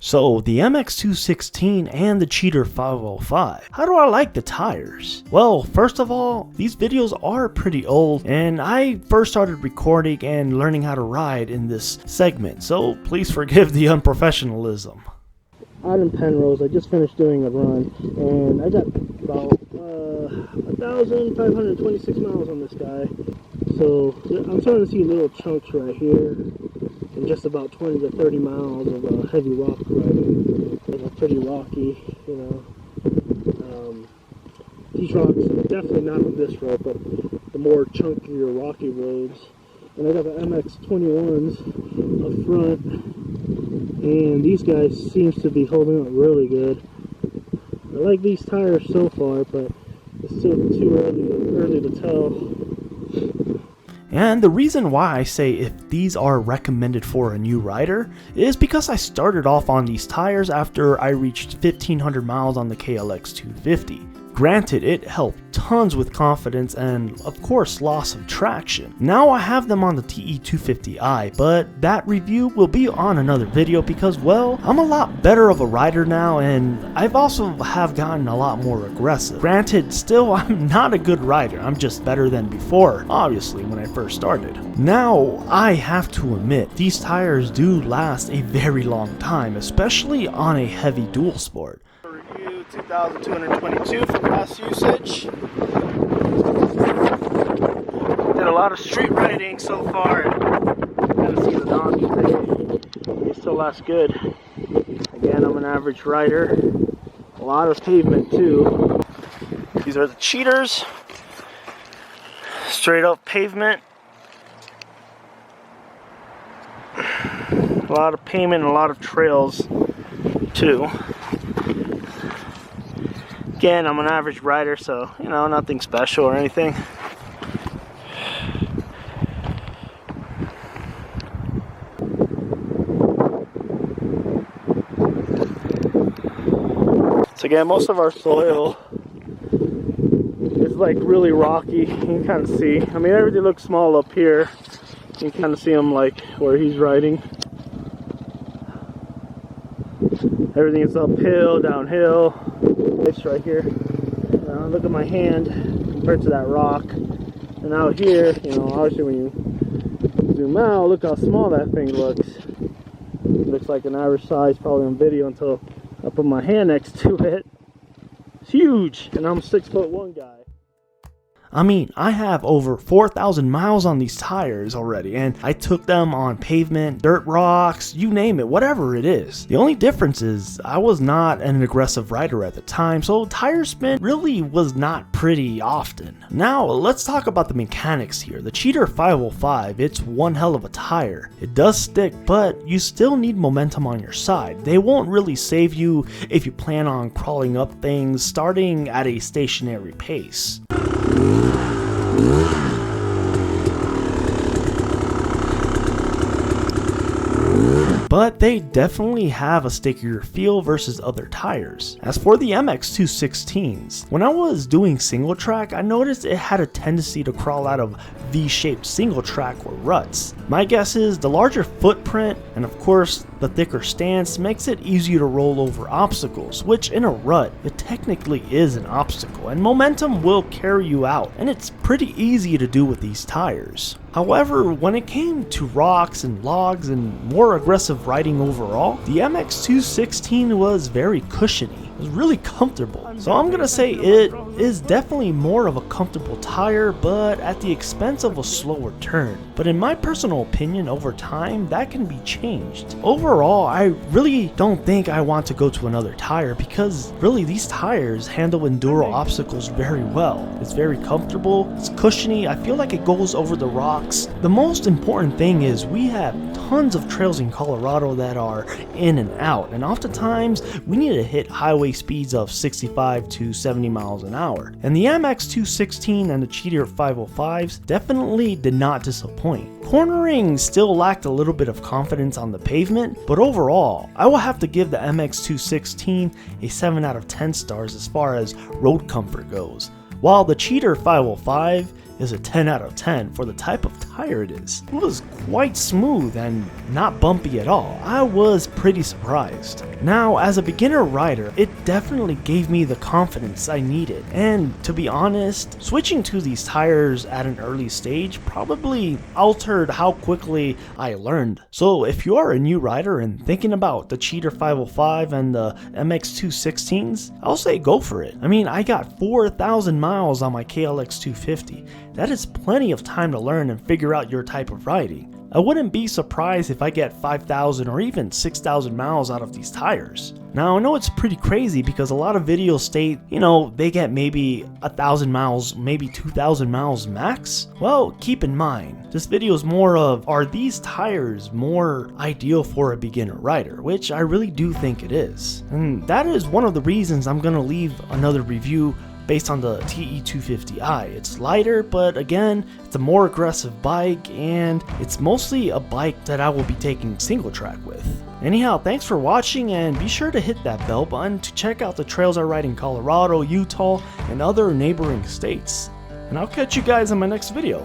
So the mx216 and the Cheater 505. How do I like the tires? Well, first of all, these videos are pretty old and I first started recording and learning how to ride in this segment, so please forgive the unprofessionalism. Out in Penrose, I just finished doing a run and I got about 1,526 miles on this guy. So I'm starting to see little chunks right here and just about 20 to 30 miles of heavy rock riding. It's pretty rocky, you know. These rocks, definitely not on this road, but the more chunkier rocky roads. And I got the MX21s up front, and these guys seems to be holding up really good. I like these tires so far, but it's still too early to tell. And the reason why I say if these are recommended for a new rider is because I started off on these tires after I reached 1,500 miles on the KLX250. Granted, it helped tons with confidence and, of course, loss of traction. Now I have them on the TE250i, but that review will be on another video because, well, I'm a lot better of a rider now and I've also have gotten a lot more aggressive. Granted, still, I'm not a good rider. I'm just better than before, obviously, when I first started. Now, I have to admit, these tires do last a very long time, especially on a heavy dual sport. 2,222 for past usage. Did a lot of street riding so far. Haven't seen the donkey today. It still lasts good. Again, I'm an average rider. A lot of pavement too. These are the Cheaters. Straight up pavement. A lot of pavement and a lot of trails too. Again, I'm an average rider, so, you know, nothing special or anything. So again, most of our soil is like really rocky. You can kind of see. I mean, everything looks small up here. You can kind of see them like where he's riding. Everything is uphill, downhill. It's right here. Look at my hand compared to that rock. And out here, you know, obviously when you zoom out, look how small that thing looks. It looks like an average size probably on video until I put my hand next to it. It's huge, and I'm a 6'1" guy. I mean, I have over 4,000 miles on these tires already, and I took them on pavement, dirt rocks, you name it, whatever it is. The only difference is I was not an aggressive rider at the time, so tire spin really was not pretty often. Now, let's talk about the mechanics here. The Cheater 505, it's one hell of a tire. It does stick, but you still need momentum on your side. They won't really save you if you plan on crawling up things starting at a stationary pace. But they definitely have a stickier feel versus other tires. As for the MX216s, when I was doing single track, I noticed it had a tendency to crawl out of V-shaped single track or ruts. My guess is the larger footprint and of course the thicker stance makes it easier to roll over obstacles, which in a rut, it technically is an obstacle and momentum will carry you out, and it's pretty easy to do with these tires. However, when it came to rocks and logs and more aggressive riding overall, the MX216 was very cushiony. It was really comfortable. So I'm gonna say it is definitely more of a comfortable tire, but at the expense of a slower turn. But in my personal opinion, over time, that can be changed. Overall, I really don't think I want to go to another tire because really these tires handle enduro obstacles very well. It's very comfortable, it's cushiony, I feel like it goes over the rocks. The most important thing is we have tons of trails in Colorado that are in and out, and oftentimes we need to hit highway speeds of 65 to 70 miles an hour. And the MX216 and the Cheater 505s definitely did not disappoint. Cornering still lacked a little bit of confidence on the pavement, but overall, I will have to give the MX216 a 7 out of 10 stars as far as road comfort goes, while the Cheater 505 is a 10 out of 10 for the type of tire it is. It was quite smooth and not bumpy at all. I was pretty surprised. Now, as a beginner rider, it definitely gave me the confidence I needed, and to be honest, switching to these tires at an early stage probably altered how quickly I learned. So if you are a new rider and thinking about the Cheater 505 and the mx216s, I'll say go for it. I mean, I got 4,000 miles on my KLX250. That is plenty of time to learn and figure out your type of riding. I wouldn't be surprised if I get 5,000 or even 6,000 miles out of these tires. Now, I know it's pretty crazy because a lot of videos state, they get maybe 1,000 miles, maybe 2,000 miles max. Well, keep in mind, this video is more of, are these tires more ideal for a beginner rider? Which I really do think it is. And that is one of the reasons I'm gonna leave another review based on the TE250i. It's lighter, but again, it's a more aggressive bike, and it's mostly a bike that I will be taking single track with. Anyhow, thanks for watching, and be sure to hit that bell button to check out the trails I ride in Colorado, Utah, and other neighboring states. And I'll catch you guys in my next video.